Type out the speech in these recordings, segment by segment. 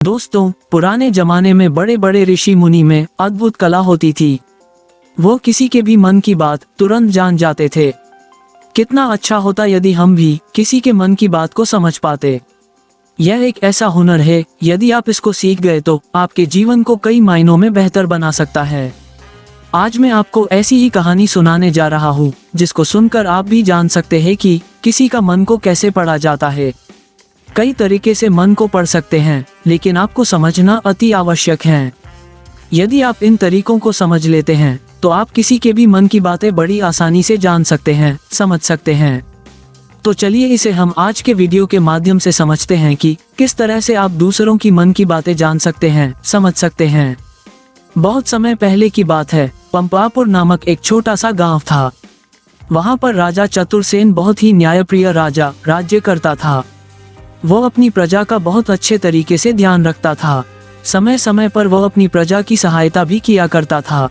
दोस्तों, पुराने जमाने में बड़े बड़े ऋषि मुनि में अद्भुत कला होती थी। वो किसी के भी मन की बात तुरंत जान जाते थे। कितना अच्छा होता यदि हम भी किसी के मन की बात को समझ पाते। यह एक ऐसा हुनर है, यदि आप इसको सीख गए तो आपके जीवन को कई मायनों में बेहतर बना सकता है। आज मैं आपको ऐसी ही कहानी सुनाने जा रहा हूँ, जिसको सुनकर आप भी जान सकते हैं कि किसी का मन को कैसे पढ़ा जाता है। कई तरीके से मन को पढ़ सकते हैं, लेकिन आपको समझना अति आवश्यक है। यदि आप इन तरीकों को समझ लेते हैं, तो आप किसी के भी मन की बातें बड़ी आसानी से जान सकते हैं, समझ सकते हैं। तो चलिए इसे हम आज के वीडियो के माध्यम से समझते हैं कि किस तरह से आप दूसरों की मन की बातें जान सकते हैं, समझ सकते हैं। बहुत समय पहले की बात है। पंपापुर नामक एक छोटा सा गांव था। वहां पर राजा चतुरसेन बहुत ही न्यायप्रिय राजा राज्य करता था। वो अपनी प्रजा का बहुत अच्छे तरीके से ध्यान रखता था। समय समय पर वो अपनी प्रजा की सहायता भी किया करता था।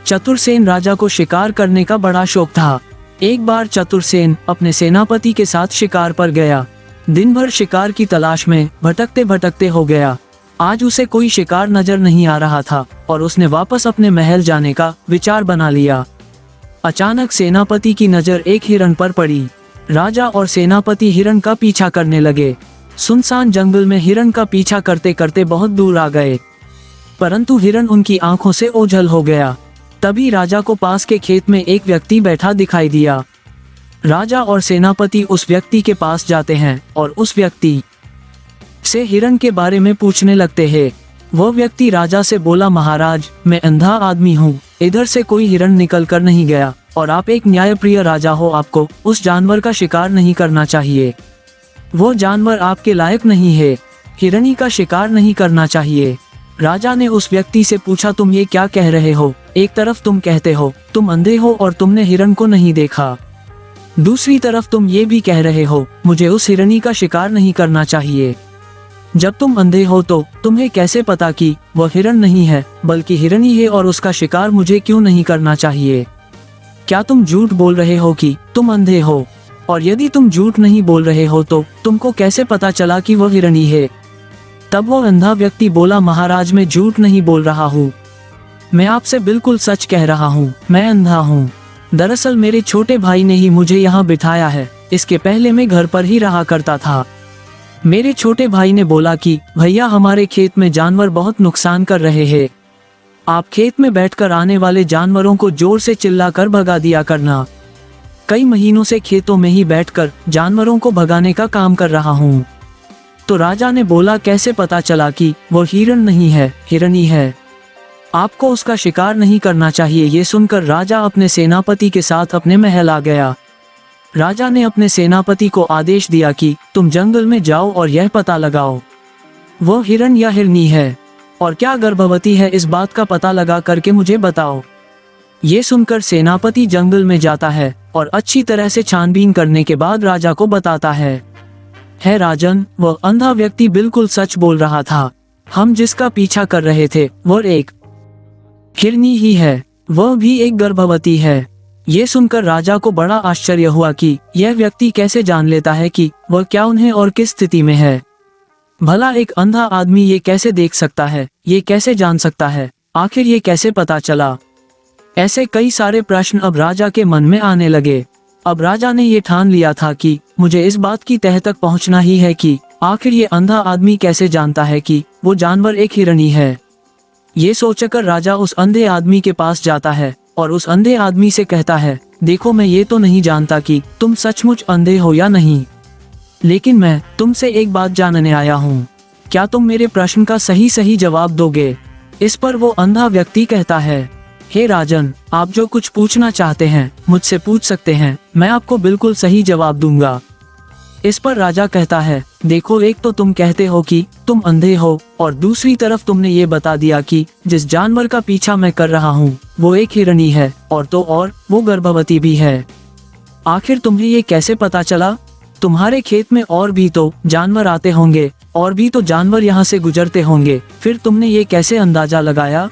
चतुरसेन राजा को शिकार करने का बड़ा शौक था। एक बार चतुरसेन अपने सेनापति के साथ शिकार पर गया। दिन भर शिकार की तलाश में भटकते भटकते हो गया। आज उसे कोई शिकार नजर नहीं आ रहा था और उसने वापस अपने महल जाने का विचार बना लिया। अचानक सेनापति की नजर एक हिरण पर पड़ी। राजा और सेनापति हिरण का पीछा करने लगे। सुनसान जंगल में हिरण का पीछा करते करते बहुत दूर आ गए, परंतु हिरण उनकी आंखों से ओझल हो गया। तभी राजा को पास के खेत में एक व्यक्ति बैठा दिखाई दिया। राजा और सेनापति उस व्यक्ति के पास जाते हैं और उस व्यक्ति से हिरण के बारे में पूछने लगते हैं। वो व्यक्ति राजा से बोला, महाराज, मैं अंधा आदमी हूँ, इधर से कोई हिरण निकल कर नहीं गया और आप एक न्यायप्रिय राजा हो, आपको उस जानवर का शिकार नहीं करना चाहिए। वो जानवर आपके लायक नहीं है, हिरनी का शिकार नहीं करना चाहिए। राजा ने उस व्यक्ति से पूछा, तुम ये क्या कह रहे हो? एक तरफ तुम कहते हो तुम अंधे हो और तुमने हिरण को नहीं देखा, दूसरी तरफ तुम ये भी कह रहे हो मुझे उस हिरनी का शिकार नहीं करना चाहिए। जब तुम अंधे हो तो तुम्हें कैसे पता कि वह हिरण नहीं है बल्कि हिरनी है और उसका शिकार मुझे क्यों नहीं करना चाहिए? क्या तुम झूठ बोल रहे हो कि तुम अंधे हो? और यदि तुम झूठ नहीं बोल रहे हो तो तुमको कैसे पता चला कि वह हिरनी है? तब वो अंधा व्यक्ति बोला, महाराज, मैं झूठ नहीं बोल रहा हूँ, मैं आपसे बिल्कुल सच कह रहा हूँ, मैं अंधा हूँ। दरअसल मेरे छोटे भाई ने ही मुझे यहाँ बिठाया है, इसके पहले मैं घर पर ही रहा करता था। मेरे छोटे भाई ने बोला कि भैया, हमारे खेत में जानवर बहुत नुकसान कर रहे हैं, आप खेत में बैठकर आने वाले जानवरों को जोर से चिल्लाकर भगा दिया करना। कई महीनों से खेतों में ही बैठकर जानवरों को भगाने का काम कर रहा हूँ। तो राजा ने बोला, कैसे पता चला कि वो हिरण नहीं है, हिरनी है? आपको उसका शिकार नहीं करना चाहिए। ये सुनकर राजा अपने सेनापति के साथ अपने महल आ गया। राजा ने अपने सेनापति को आदेश दिया कि तुम जंगल में जाओ और यह पता लगाओ वो हिरण या हिरनी है, और क्या गर्भवती है, इस बात का पता लगा करके मुझे बताओ। ये सुनकर सेनापति जंगल में जाता है और अच्छी तरह से छानबीन करने के बाद राजा को बताता है राजन, वह अंधा व्यक्ति बिल्कुल सच बोल रहा था। हम जिसका पीछा कर रहे थे वो एक हिरनी ही है, वह भी एक गर्भवती है। ये सुनकर राजा को बड़ा आश्चर्य हुआ कि यह व्यक्ति कैसे जान लेता है कि वह क्या उन्हें और किस स्थिति में है। भला एक अंधा आदमी ये कैसे देख सकता है, ये कैसे जान सकता है, आखिर ये कैसे पता चला? ऐसे कई सारे प्रश्न अब राजा के मन में आने लगे। अब राजा ने ये ठान लिया था कि मुझे इस बात की तह तक पहुंचना ही है कि आखिर ये अंधा आदमी कैसे जानता है कि वो जानवर एक हिरनी है। ये सोचकर राजा उस अंधे आदमी के पास जाता है और उस अंधे आदमी से कहता है, देखो, मैं ये तो नहीं जानता कि तुम सचमुच अंधे हो या नहीं, लेकिन मैं तुमसे एक बात जानने आया हूँ। क्या तुम मेरे प्रश्न का सही सही जवाब दोगे? इस पर वो अंधा व्यक्ति कहता है, हे राजन, आप जो कुछ पूछना चाहते हैं मुझसे पूछ सकते हैं, मैं आपको बिल्कुल सही जवाब दूंगा। इस पर राजा कहता है, देखो, एक तो तुम कहते हो कि तुम अंधे हो और दूसरी तरफ तुमने ये बता दिया कि जिस जानवर का पीछा मैं कर रहा हूँ वो एक हिरनी है, और तो और वो गर्भवती भी है। आखिर तुम्हें ये कैसे पता चला? तुम्हारे खेत में और भी तो जानवर आते होंगे, और भी तो जानवर यहाँ से गुजरते होंगे, फिर तुमने ये कैसे अंदाजा लगाया?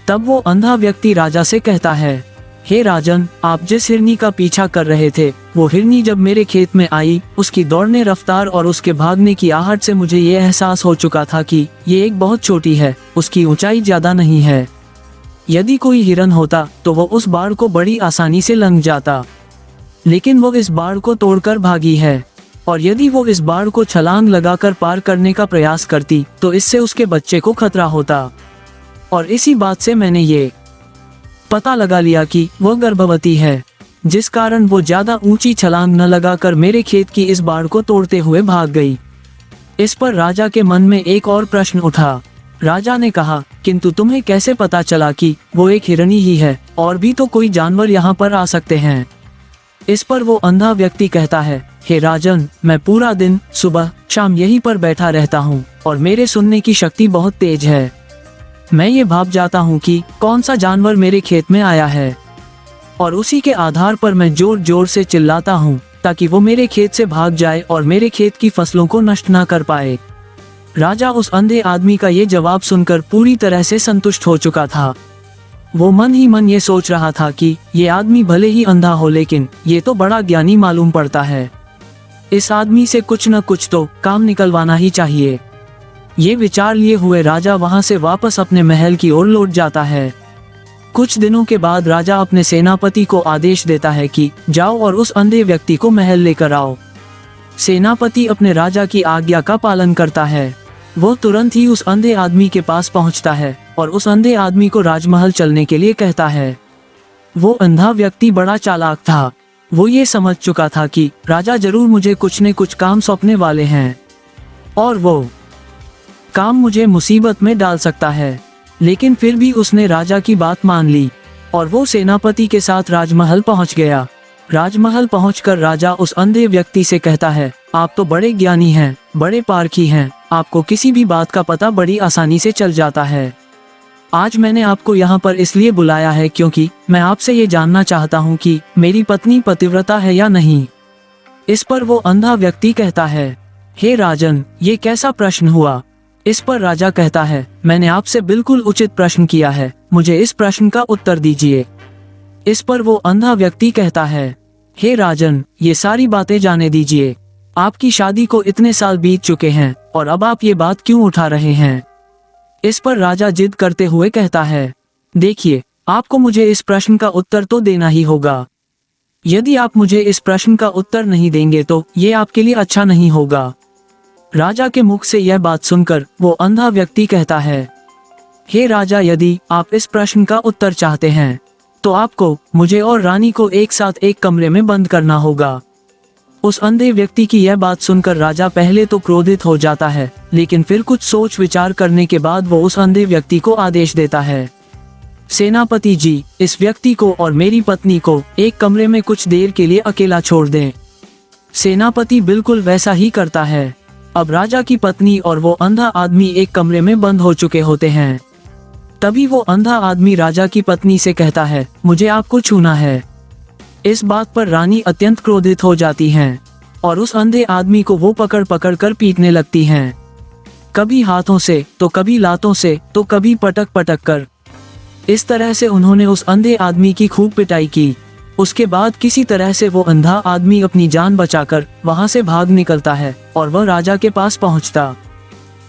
तब वो अंधा व्यक्ति राजा से कहता है, हे राजन, आप जिस हिरनी का पीछा कर रहे थे, वो हिरनी जब मेरे खेत में आई, उसकी दौड़ने रफ्तार और उसके भागने की आहट से मुझे ये एहसास हो चुका था कि ये एक बहुत छोटी है, उसकी ऊंचाई ज्यादा नहीं है। यदि कोई हिरन होता तो वो उस बाड़ को बड़ी आसानी से लंघ जाता, लेकिन वो इस बाड़ को तोड़कर भागी है। और यदि वो इस बाड़ को छलांग लगाकर पार करने का प्रयास करती तो इससे उसके बच्चे को खतरा होता। और इसी बात से मैंने ये पता लगा लिया कि वो गर्भवती है, जिस कारण वो ज्यादा ऊंची छलांग न लगाकर मेरे खेत की इस बाड़ को तोड़ते हुए भाग गई। इस पर राजा के मन में एक और प्रश्न उठा। राजा ने कहा, किंतु तुम्हें कैसे पता चला कि वो एक हिरनी ही है, और भी तो कोई जानवर यहाँ पर आ सकते हैं। इस पर वो अंधा व्यक्ति कहता है, हे राजन, मैं पूरा दिन सुबह शाम यहीं पर बैठा रहता हूँ और मेरे सुनने की शक्ति बहुत तेज है। मैं ये भाप जाता हूँ कि कौन सा जानवर मेरे खेत में आया है, और उसी के आधार पर मैं जोर जोर से चिल्लाता हूँ ताकि वो मेरे खेत से भाग जाए और मेरे खेत की फसलों को नष्ट ना कर पाए। राजा उस अंधे आदमी का ये जवाब सुनकर पूरी तरह से संतुष्ट हो चुका था। वो मन ही मन ये सोच रहा था कि ये आदमी भले ही अंधा हो, लेकिन ये तो बड़ा ज्ञानी मालूम पड़ता है। इस आदमी से कुछ न कुछ तो काम निकलवाना ही चाहिए। ये विचार लिए हुए राजा वहां से वापस अपने महल की ओर लौट जाता है। कुछ दिनों के बाद राजा अपने सेनापति को आदेश देता है कि जाओ और उस अंधे व्यक्ति को महल लेकर आओ। सेनापति अपने राजा की आज्ञा का पालन करता है। वो तुरंत ही उस अंधे आदमी के पास पहुंचता है और उस अंधे आदमी को राजमहल चलने के लिए कहता है। वो अंधा व्यक्ति बड़ा चालाक था। वो ये समझ चुका था कि राजा जरूर मुझे कुछ न कुछ काम सौंपने वाले हैं और वो काम मुझे मुसीबत में डाल सकता है। लेकिन फिर भी उसने राजा की बात मान ली और वो सेनापति के साथ राजमहल पहुंच गया। राजमहल पहुंचकर राजा उस अंधे व्यक्ति से कहता है, आप तो बड़े ज्ञानी हैं, बड़े पारखी हैं, आपको किसी भी बात का पता बड़ी आसानी से चल जाता है। आज मैंने आपको यहाँ पर इसलिए बुलाया है क्योंकि मैं आपसे ये जानना चाहता हूँ कि मेरी पत्नी पतिव्रता है या नहीं। इस पर वो अंधा व्यक्ति कहता है, हे राजन, ये कैसा प्रश्न हुआ। इस पर राजा कहता है, मैंने आपसे बिल्कुल उचित प्रश्न किया है, मुझे इस प्रश्न का उत्तर दीजिए। इस पर वो अंधा व्यक्ति कहता है, हे राजन, ये सारी बातें जाने दीजिए। आपकी शादी को इतने साल बीत चुके हैं और अब आप ये बात क्यों उठा रहे हैं। इस पर राजा जिद करते हुए कहता है, देखिए, आपको मुझे इस प्रश्न का उत्तर तो देना ही होगा। यदि आप मुझे इस प्रश्न का उत्तर नहीं देंगे तो ये आपके लिए अच्छा नहीं होगा। राजा के मुख से यह बात सुनकर वो अंधा व्यक्ति कहता है, हे राजा, यदि आप इस प्रश्न का उत्तर चाहते हैं तो आपको मुझे और रानी को एक साथ एक कमरे में बंद करना होगा। उस अंधे व्यक्ति की यह बात सुनकर राजा पहले तो क्रोधित हो जाता है, लेकिन फिर कुछ सोच विचार करने के बाद वो उस अंधे व्यक्ति को आदेश देता है, सेनापति जी, इस व्यक्ति को और मेरी पत्नी को एक कमरे में कुछ देर के लिए अकेला छोड़ दें। सेनापति बिल्कुल वैसा ही करता है। अब राजा की पत्नी और वो अंधा आदमी एक कमरे में बंद हो चुके होते हैं। तभी वो अंधा आदमी राजा की पत्नी से कहता है, मुझे आपको छूना है। इस बात पर रानी अत्यंत क्रोधित हो जाती हैं और उस अंधे आदमी को वो पकड़ पकड़ कर पीटने लगती हैं, कभी हाथों से तो कभी लातों से तो कभी पटक पटक कर। इस तरह से उन्होंने उस अंधे आदमी की खूब पिटाई की। उसके बाद किसी तरह से वो अंधा आदमी अपनी जान बचाकर वहां से भाग निकलता है और वह राजा के पास पहुंचता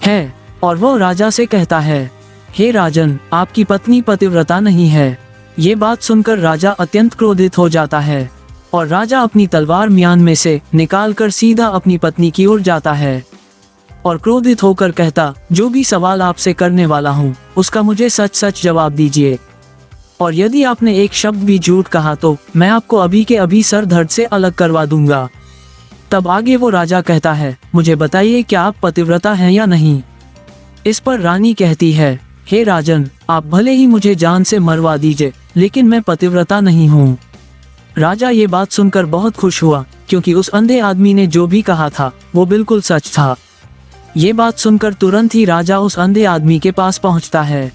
है और वह राजा से कहता है, हे राजन, आपकी पत्नी पतिव्रता नहीं है। ये बात सुनकर राजा अत्यंत क्रोधित हो जाता है और राजा अपनी तलवार म्यान में से निकालकर सीधा अपनी पत्नी की ओर जाता है और क्रोधित होकर कहता, जो भी सवाल आपसे करने वाला हूँ उसका मुझे सच सच जवाब दीजिए, और यदि आपने एक शब्द भी झूठ कहा तो मैं आपको अभी के अभी सर धड़ से अलग करवा दूंगा। तब आगे वो राजा कहता है, मुझे बताइए, क्या आप पतिव्रता हैं या नहीं। इस पर रानी कहती है, हे राजन, आप भले ही मुझे जान से मरवा दीजिए, लेकिन मैं पतिव्रता नहीं हूँ। राजा ये बात सुनकर बहुत खुश हुआ क्योंकि उस अंधे आदमी ने जो भी कहा था वो बिल्कुल सच था। ये बात सुनकर तुरंत ही राजा उस अंधे आदमी के पास पहुंचता है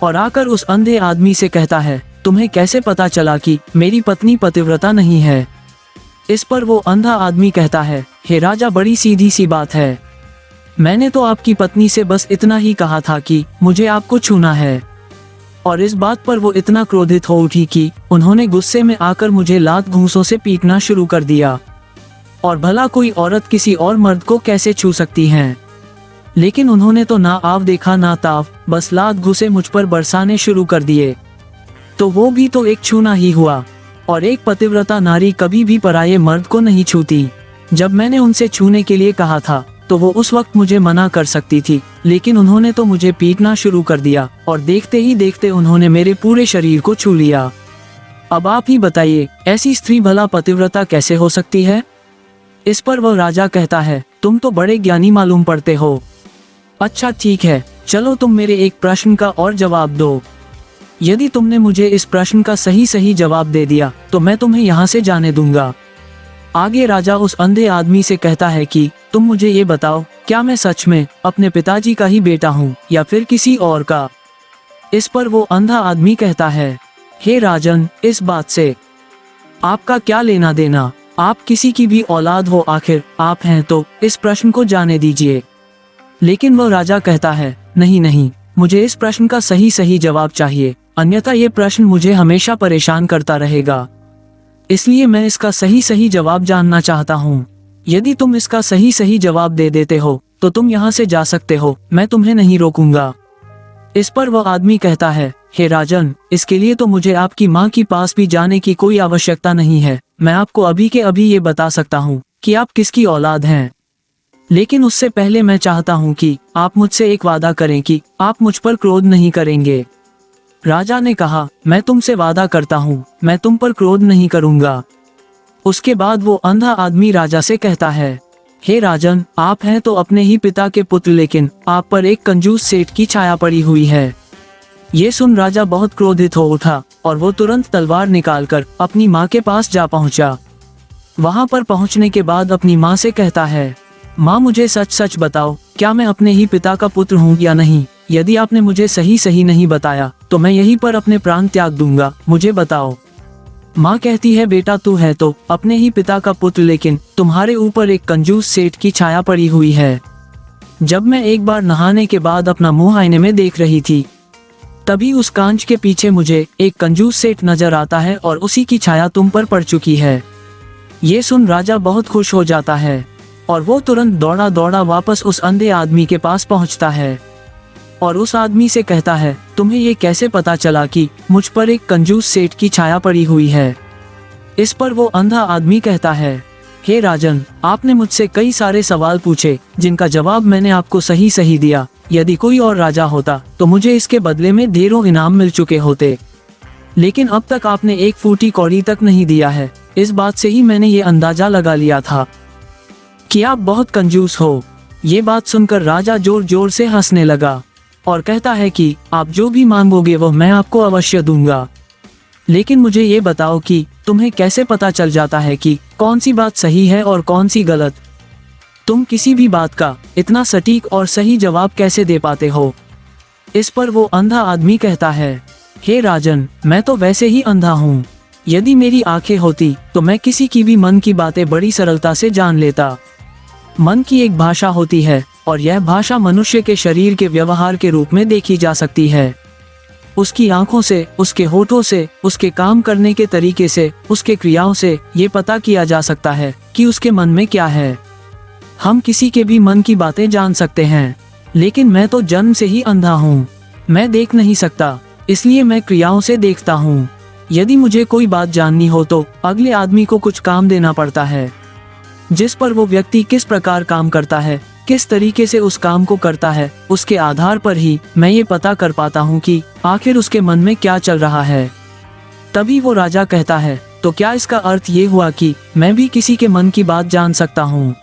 और आकर उस अंधे आदमी से कहता है, तुम्हें कैसे पता चला कि मेरी पत्नी पतिव्रता नहीं है। इस पर वो अंधा आदमी कहता है, हे राजा, बड़ी सीधी सी बात है। मैंने तो आपकी पत्नी से बस इतना ही कहा था कि मुझे आपको छूना है और इस बात पर वो इतना क्रोधित हो उठी कि उन्होंने गुस्से में आकर मुझे लात घूंसों से पीटना शुरू कर दिया। और भला कोई औरत किसी और मर्द को कैसे छू सकती है? लेकिन उन्होंने तो ना आव देखा ना ताव, बस लात घूंसे मुझ पर बरसाने शुरू कर दिए। तो वो भी तो एक छूना ही हुआ, और एक पतिव्रता नारी कभी भी पराये मर्द को नहीं छूती। जब मैंने उनसे छूने के लिए कहा था तो वो उस वक्त मुझे मना कर सकती थी, लेकिन उन्होंने तो मुझे पीटना शुरू कर दिया और देखते ही देखते उन्होंने मेरे पूरे शरीर को छू लिया। अब आप ही बताइए, ऐसी स्त्री भला पतिव्रता कैसे हो सकती है? इस पर वह राजा कहता है, तुम तो बड़े ज्ञानी मालूम पड़ते हो। अच्छा ठीक है, चलो तुम मेरे एक प्रश्न का और जवाब दो। यदि तुमने मुझे इस प्रश्न का सही जवाब दे दिया तो मैं तुम्हें यहाँ से जाने दूंगा। आगे राजा उस अंधे आदमी से कहता है कि तुम मुझे ये बताओ, क्या मैं सच में अपने पिताजी का ही बेटा हूँ या फिर किसी और का? इस पर वो अंधा आदमी कहता है, हे राजन, इस बात से आपका क्या लेना देना? आप किसी की भी औलाद हो, आखिर आप हैं तो इस प्रश्न को जाने दीजिए। लेकिन वह राजा कहता है, नहीं नहीं, मुझे इस प्रश्न का सही जवाब चाहिए, अन्यथा ये प्रश्न मुझे हमेशा परेशान करता रहेगा। इसलिए मैं इसका सही जवाब जानना चाहता हूँ। यदि तुम इसका सही जवाब दे देते हो तो तुम यहाँ से जा सकते हो, मैं तुम्हें नहीं रोकूंगा। इस पर वह आदमी कहता है, हे राजन, इसके लिए तो मुझे आपकी माँ के पास भी जाने की कोई आवश्यकता नहीं है। मैं आपको अभी के अभी ये बता सकता हूँ कि आप किसकी औलाद हैं। लेकिन उससे पहले मैं चाहता हूँ कि आप मुझसे एक वादा करें कि आप मुझ पर क्रोध नहीं करेंगे। राजा ने कहा, मैं तुमसे वादा करता हूँ, मैं तुम पर क्रोध नहीं करूँगा। उसके बाद वो अंधा आदमी राजा से कहता है, हे राजन, आप हैं तो अपने ही पिता के पुत्र, लेकिन आप पर एक कंजूस सेठ की छाया पड़ी हुई है। ये सुन राजा बहुत क्रोधित हो उठा और वो तुरंत तलवार निकालकर अपनी माँ के पास जा पहुँचा। वहाँ पर पहुँचने के बाद अपनी माँ से कहता है, माँ मुझे सच बताओ, क्या मैं अपने ही पिता का पुत्र हूँ या नहीं? यदि आपने मुझे सही नहीं बताया तो मैं यहीं पर अपने प्राण त्याग दूंगा, मुझे बताओ। माँ कहती है, बेटा तू है तो अपने ही पिता का पुत्र, लेकिन तुम्हारे ऊपर एक कंजूस सेठ की छाया पड़ी हुई है। जब मैं एक बार नहाने के बाद अपना मुंह आईने में देख रही थी, तभी उस कांच के पीछे मुझे एक कंजूस सेठ नजर आता है और उसी की छाया तुम पर पड़ चुकी है। ये सुन राजा बहुत खुश हो जाता है और वो तुरंत दौड़ा वापस उस अंधे आदमी के पास पहुंचता है और उस आदमी से कहता है, तुम्हें ये कैसे पता चला कि मुझ पर एक कंजूस सेठ की छाया पड़ी हुई है? इस पर वो अंधा आदमी कहता है, हे राजन, आपने मुझसे कई सारे सवाल पूछे जिनका जवाब मैंने आपको सही दिया। यदि कोई और राजा होता तो मुझे इसके बदले में ढेरों इनाम मिल चुके होते, लेकिन अब तक आपने एक फूटी कौड़ी तक नहीं दिया है। इस बात से ही मैंने ये अंदाजा लगा लिया था कि आप बहुत कंजूस हो। ये बात सुनकर राजा जोर से हंसने लगा और कहता है कि आप जो भी मांगोगे वो मैं आपको अवश्य दूंगा, लेकिन मुझे ये बताओ कि तुम्हें कैसे पता चल जाता है कि कौन सी बात सही है और कौन सी गलत? तुम किसी भी बात का इतना सटीक और सही जवाब कैसे दे पाते हो? इस पर वो अंधा आदमी कहता है, हे राजन, मैं तो वैसे ही अंधा हूँ। यदि मेरी आंखें होती तो मैं किसी की भी मन की बातें बड़ी सरलता से जान लेता। मन की एक भाषा होती है और यह भाषा मनुष्य के शरीर के व्यवहार के रूप में देखी जा सकती है। उसकी आंखों से, उसके होठों से, उसके काम करने के तरीके से, उसके क्रियाओं से ये पता किया जा सकता है कि उसके मन में क्या है। हम किसी के भी मन की बातें जान सकते हैं, लेकिन मैं तो जन्म से ही अंधा हूँ। मैं देख नहीं सकता, इसलिए मैं क्रियाओं से देखता हूँ। यदि मुझे कोई बात जाननी हो तो अगले आदमी को कुछ काम देना पड़ता है, जिस पर वो व्यक्ति किस प्रकार काम करता है, किस तरीके से उस काम को करता है, उसके आधार पर ही मैं ये पता कर पाता हूँ कि आखिर उसके मन में क्या चल रहा है। तभी वो राजा कहता है, तो क्या इसका अर्थ ये हुआ कि मैं भी किसी के मन की बात जान सकता हूँ?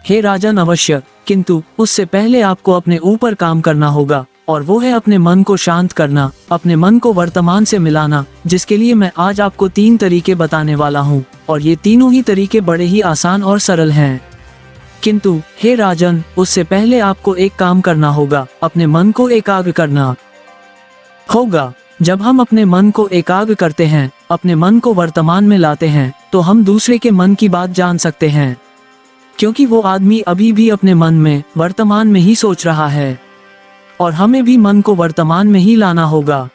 हे राजन, अवश्य, किंतु उससे पहले आपको अपने ऊपर काम करना होगा, और वो है अपने मन को शांत करना, अपने मन को वर्तमान से मिलाना, जिसके लिए मैं आज आपको 3 तरीके बताने वाला हूँ, और ये तीनों ही तरीके बड़े ही आसान और सरल हैं। किंतु हे राजन, उससे पहले आपको एक काम करना होगा, अपने मन को एकाग्र करना होगा। जब हम अपने मन को एकाग्र करते हैं, अपने मन को वर्तमान में लाते हैं, तो हम दूसरे के मन की बात जान सकते हैं, क्योंकि वो आदमी अभी भी अपने मन में वर्तमान में ही सोच रहा है, और हमें भी मन को वर्तमान में ही लाना होगा।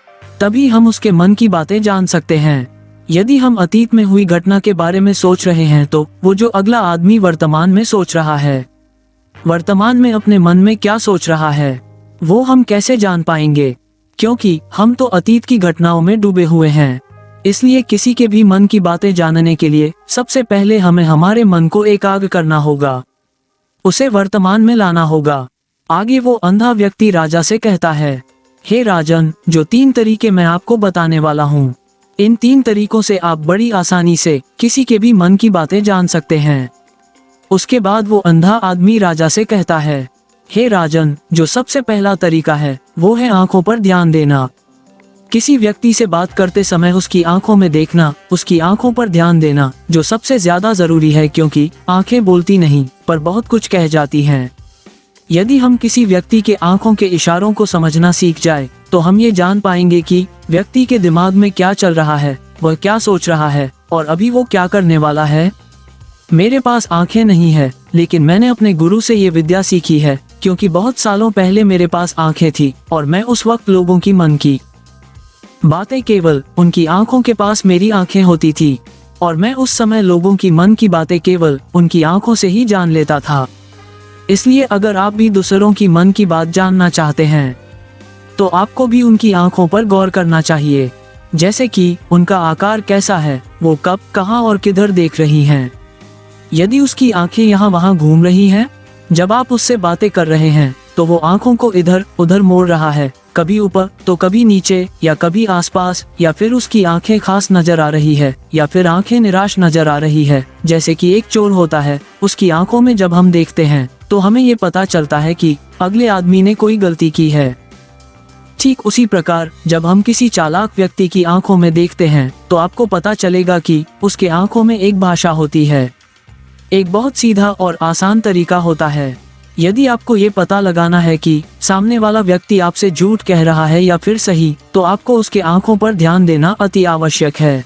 तभी हम उसके मन की बातें जान सकते हैं। यदि हम अतीत में हुई घटना के बारे में सोच रहे हैं तो वो जो अगला आदमी वर्तमान में सोच रहा है, वर्तमान में अपने मन में क्या सोच रहा है, वो हम कैसे जान पाएंगे? क्योंकि हम तो अतीत की घटनाओं में डूबे हुए हैं। इसलिए किसी के भी मन की बातें जानने के लिए सबसे पहले हमें हमारे मन को एकाग्र करना होगा, उसे वर्तमान में लाना होगा। आगे वो अंधा व्यक्ति राजा से कहता है, हे राजन, जो 3 तरीके मैं आपको बताने वाला हूँ, इन 3 तरीकों से आप बड़ी आसानी से किसी के भी मन की बातें जान सकते हैं। उसके बाद वो अंधा आदमी राजा से कहता है, हे राजन, जो सबसे पहला तरीका है वो है आंखों पर ध्यान देना। किसी व्यक्ति से बात करते समय उसकी आंखों में देखना, उसकी आंखों पर ध्यान देना जो सबसे ज्यादा जरूरी है, क्योंकि आंखें बोलती नहीं पर बहुत कुछ कह जाती हैं। यदि हम किसी व्यक्ति के आंखों के इशारों को समझना सीख जाए तो हम ये जान पाएंगे कि व्यक्ति के दिमाग में क्या चल रहा है, वह क्या सोच रहा है और अभी वो क्या करने वाला है। मेरे पास आंखें नहीं है, लेकिन मैंने अपने गुरु से ये विद्या सीखी है, क्योंकि बहुत सालों पहले मेरे पास आंखें थी और मैं उस वक्त लोगों की मन की बातें केवल उनकी आंखों के पास मेरी आंखें होती थी और मैं उस समय लोगों की मन की बातें केवल उनकी आंखों से ही जान लेता था। इसलिए अगर आप भी दूसरों की मन की बात जानना चाहते हैं तो आपको भी उनकी आंखों पर गौर करना चाहिए, जैसे कि उनका आकार कैसा है, वो कब, कहां और किधर देख रही हैं। यदि उसकी आंखें यहाँ वहाँ घूम रही हैं, जब आप उससे बातें कर रहे हैं तो वो आंखों को इधर उधर मोड़ रहा है, कभी ऊपर तो कभी नीचे या कभी आसपास, या फिर उसकी आंखें खास नजर आ रही है या फिर आंखें निराश नजर आ रही है, जैसे कि एक चोर होता है, उसकी आंखों में जब हम देखते हैं तो हमें ये पता चलता है कि अगले आदमी ने कोई गलती की है। ठीक उसी प्रकार जब हम किसी चालाक व्यक्ति की आंखों में देखते हैं तो आपको पता चलेगा कि उसके आंखों में एक भाषा होती है। एक बहुत सीधा और आसान तरीका होता है। यदि आपको ये पता लगाना है कि सामने वाला व्यक्ति आपसे झूठ कह रहा है या फिर सही, तो आपको उसके आंखों पर ध्यान देना अति आवश्यक है।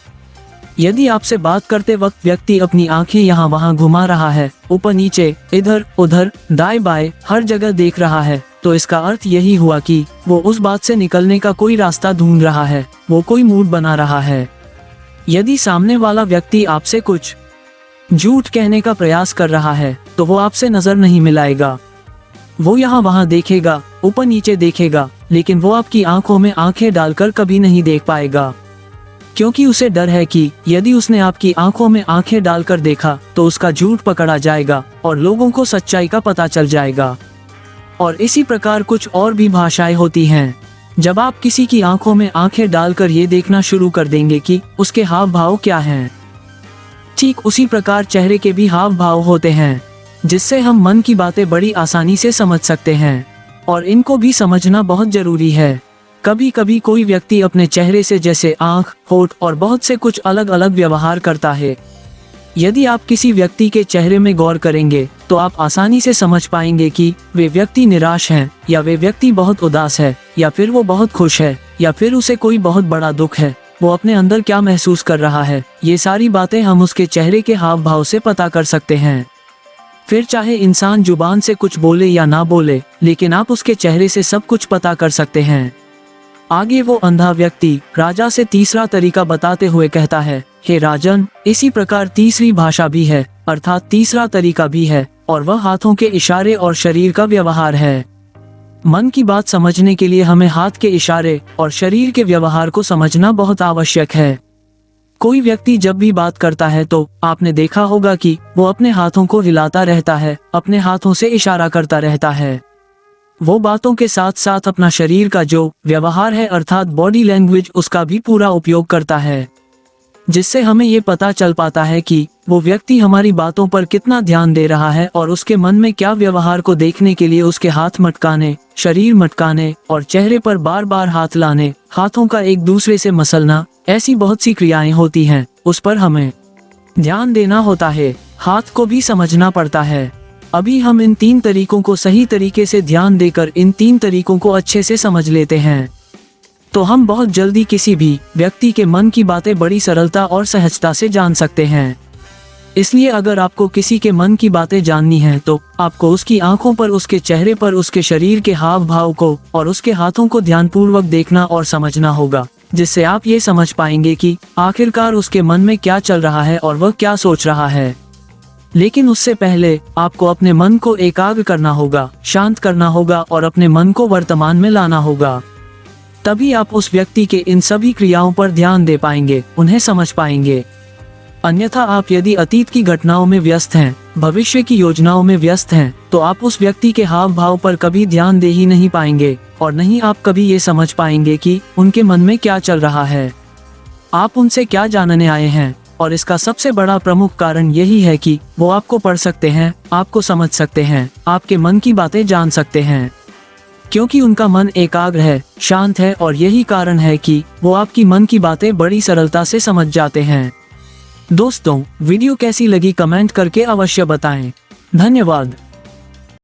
यदि आपसे बात करते वक्त व्यक्ति अपनी आंखें यहाँ वहाँ घुमा रहा है, ऊपर नीचे, इधर उधर, दाएं बाएं, हर जगह देख रहा है, तो इसका अर्थ यही हुआ कि वो उस बात से निकलने का कोई रास्ता ढूंढ रहा है, वो कोई मूड बना रहा है। यदि सामने वाला व्यक्ति आपसे कुछ झूठ कहने का प्रयास कर रहा है तो वो आपसे नजर नहीं मिलाएगा। वो यहाँ वहाँ देखेगा, ऊपर नीचे देखेगा, लेकिन वो आपकी आंखों में आंखें डालकर कभी नहीं देख पाएगा, क्योंकि उसे डर है कि यदि उसने आपकी आंखों में आंखें डालकर देखा तो उसका झूठ पकड़ा जाएगा और लोगों को सच्चाई का पता चल जाएगा। और इसी प्रकार कुछ और भी भाषाएं होती हैं। जब आप किसी की आंखों में आंखें डालकर ये देखना शुरू कर देंगे कि उसके हाव भाव क्या हैं, ठीक उसी प्रकार चेहरे के भी हाव भाव होते हैं, जिससे हम मन की बातें बड़ी आसानी से समझ सकते हैं। और इनको भी समझना बहुत जरूरी है। कभी कभी कोई व्यक्ति अपने चेहरे से जैसे आंख, होठ और बहुत से कुछ अलग अलग व्यवहार करता है। यदि आप किसी व्यक्ति के चेहरे में गौर करेंगे तो आप आसानी से समझ पाएंगे कि वे व्यक्ति निराश हैं, या वे व्यक्ति बहुत उदास है, या फिर वो बहुत खुश है, या फिर उसे कोई बहुत बड़ा दुख है। वो अपने अंदर क्या महसूस कर रहा है, ये सारी बातें हम उसके चेहरे के हाव भाव से पता कर सकते हैं। फिर चाहे इंसान जुबान से कुछ बोले या ना बोले, लेकिन आप उसके चेहरे से सब कुछ पता कर सकते हैं। आगे वो अंधा व्यक्ति राजा से तीसरा तरीका बताते हुए कहता है, हे राजन, इसी प्रकार तीसरी भाषा भी है, अर्थात तीसरा तरीका भी है, और वह हाथों के इशारे और शरीर का व्यवहार है। मन की बात समझने के लिए हमें हाथ के इशारे और शरीर के व्यवहार को समझना बहुत आवश्यक है। कोई व्यक्ति जब भी बात करता है तो आपने देखा होगा कि वो अपने हाथों को हिलाता रहता है, अपने हाथों से इशारा करता रहता है। वो बातों के साथ साथ अपना शरीर का जो व्यवहार है अर्थात बॉडी लैंग्वेज, उसका भी पूरा उपयोग करता है, जिससे हमें ये पता चल पाता है कि वो व्यक्ति हमारी बातों पर कितना ध्यान दे रहा है और उसके मन में क्या व्यवहार को देखने के लिए उसके हाथ मटकाने, शरीर मटकाने और चेहरे पर बार बार हाथ लाने, हाथों का एक दूसरे से मसलना, ऐसी बहुत सी क्रियाएं होती हैं, उस पर हमें ध्यान देना होता है, हाथ को भी समझना पड़ता है। अभी हम इन 3 तरीकों को सही तरीके से ध्यान देकर इन 3 तरीकों को अच्छे से समझ लेते हैं तो हम बहुत जल्दी किसी भी व्यक्ति के मन की बातें बड़ी सरलता और सहजता से जान सकते हैं। इसलिए अगर आपको किसी के मन की बातें जाननी है तो आपको उसकी आंखों पर, उसके चेहरे पर, उसके शरीर के हाव भाव को और उसके हाथों को ध्यानपूर्वक देखना और समझना होगा, जिससे आप ये समझ पाएंगे कि आखिरकार उसके मन में क्या चल रहा है और वह क्या सोच रहा है। लेकिन उससे पहले आपको अपने मन को एकाग्र करना होगा, शांत करना होगा और अपने मन को वर्तमान में लाना होगा। तभी आप उस व्यक्ति के इन सभी क्रियाओं पर ध्यान दे पाएंगे, उन्हें समझ पाएंगे। अन्यथा आप यदि अतीत की घटनाओं में व्यस्त हैं, भविष्य की योजनाओं में व्यस्त हैं, तो आप उस व्यक्ति के हाव भाव पर कभी ध्यान दे ही नहीं पाएंगे और नहीं आप कभी ये समझ पाएंगे कि उनके मन में क्या चल रहा है, आप उनसे क्या जानने आए हैं। और इसका सबसे बड़ा प्रमुख कारण यही है कि वो आपको पढ़ सकते हैं, आपको समझ सकते हैं, आपके मन की बातें जान सकते हैं, क्योंकि उनका मन एकाग्र है, शांत है और यही कारण है कि वो आपकी मन की बातें बड़ी सरलता से समझ जाते हैं। दोस्तों, वीडियो कैसी लगी कमेंट करके अवश्य बताएं। धन्यवाद।